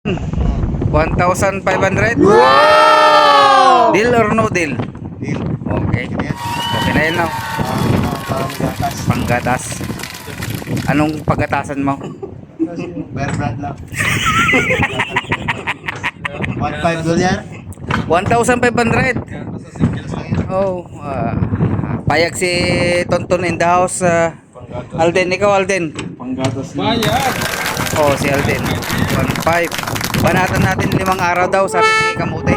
1,500? Wow! Deal or no deal? Deal. Okay. Okay na yun, no? Gatas. Panggatas. Anong paggatasan mo? Bear brand lang. 1.5 dolyar. 1,500. Oh, payag si Tonton in the house. Alden, ikaw Alden. Panggatas na. Bayad! Oh, si Alden. 1,500. Banatan natin 5 araw daw sa atin ni Kamuti.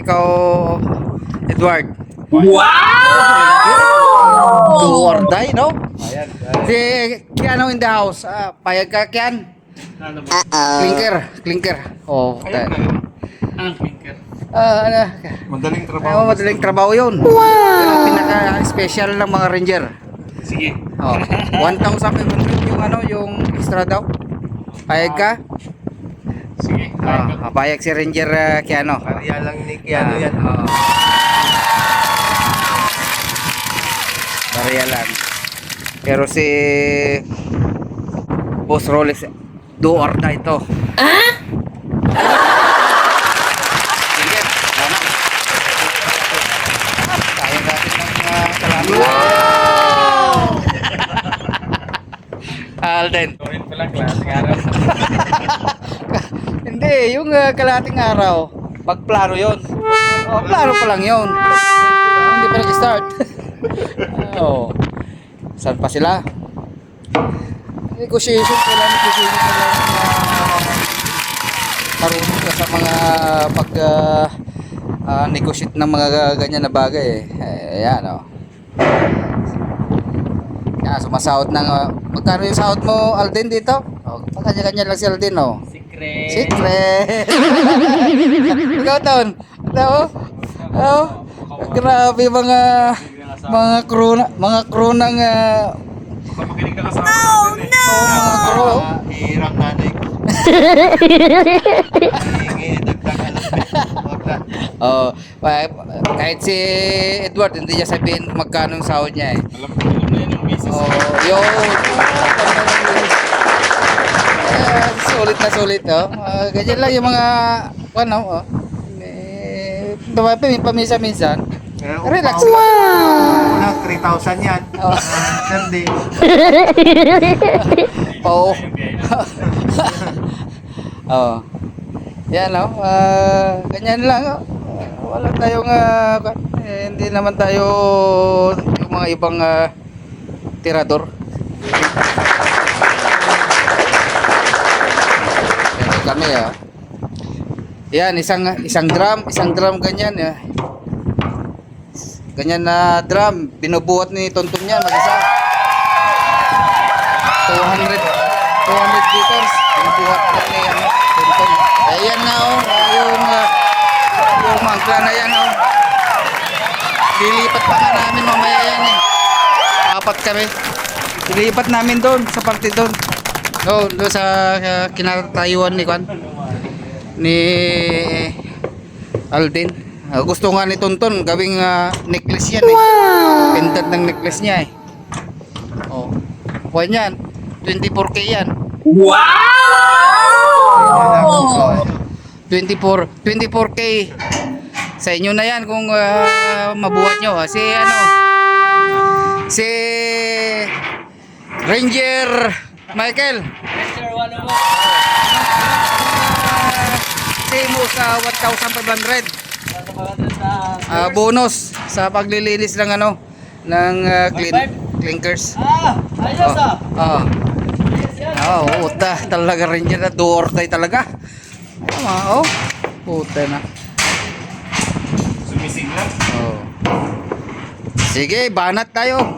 Ikaw, Edward. Wow! Do or die, no? Si Kiano in the house. Payag ka, Kian? Clinker. Oh, Clinker. ano? Madaling trabaho. Madaling trabaho yun. Pero pinaka-special ng mga ranger. Sige. Oh, 1,500 yung yung extra daw. Payag ka? Sige. Payag si Ranger Kiano. Kaya lang ni Kiano yan. Barya lang. Pero si Boss Rolex do or die to. Sige, ano? Kaya natin ng salamat. Alden. Gawin pala klaseng araw. Hindi, yung kalahating araw, pagplano yun. Oh, plano pa lang yun. Hindi pa nag-start. Oh. Saan pa sila? Negotiation pa lang. Marunong ka sa mga pag negotiate ng mga ganyan na bagay eh. Ayan o. Yan, sumasahod ng magkano yung sahod mo, Alden, dito? Oh, kanya-kanya lang si Alden, oh. Secret. Ikaw, Ton. Ano? Oh, grabe mga crew ng Makinig ka kasama natin eh. mga crew. Hirang nanay ko. Hingi, dagdag alam. Huwag na. Oh, kahit si Edward hindi niya sabihin magkano yung sahod niya eh. Alam na yun yung misis. Oh, yun. Sulit oh. Ganyan lang yung mga oh. Pamisa-minsan. Relax lang. Una, 3,000 yan. Per day. Oo. Oh. Yan oh. Ganyan lang oh. Wala tayong hindi naman tayo yung mga ibang tirador. Yan kami ah. Yan isang drum ganyan eh. Ganyan na drum, binubuhat ni Tonton yan mag-isa. 200 liters, binubuhat ni Tonton. Ayan na oh, yung mangkla na yan oh. Lilipat pa nga namin mamaya yan eh. 4 kami. Lilipat namin doon, sa parte doon. Doon sa kinatayuan ni Alden. Gusto nga ni Tonton gawing necklace yan eh. Pendant ng necklace niya eh. Oh. Kuha niyan. 24K yan. Wow! 24K. Sa inyo na yan kung mabuhat nyo. Si Ranger Michael. Simo sa 1,500. Bonus sa paglilinis ng ng clinkers. Ayos Uta talaga rin yan na duortay talaga. Puta na. Sumising lang. Sige, banat tayo.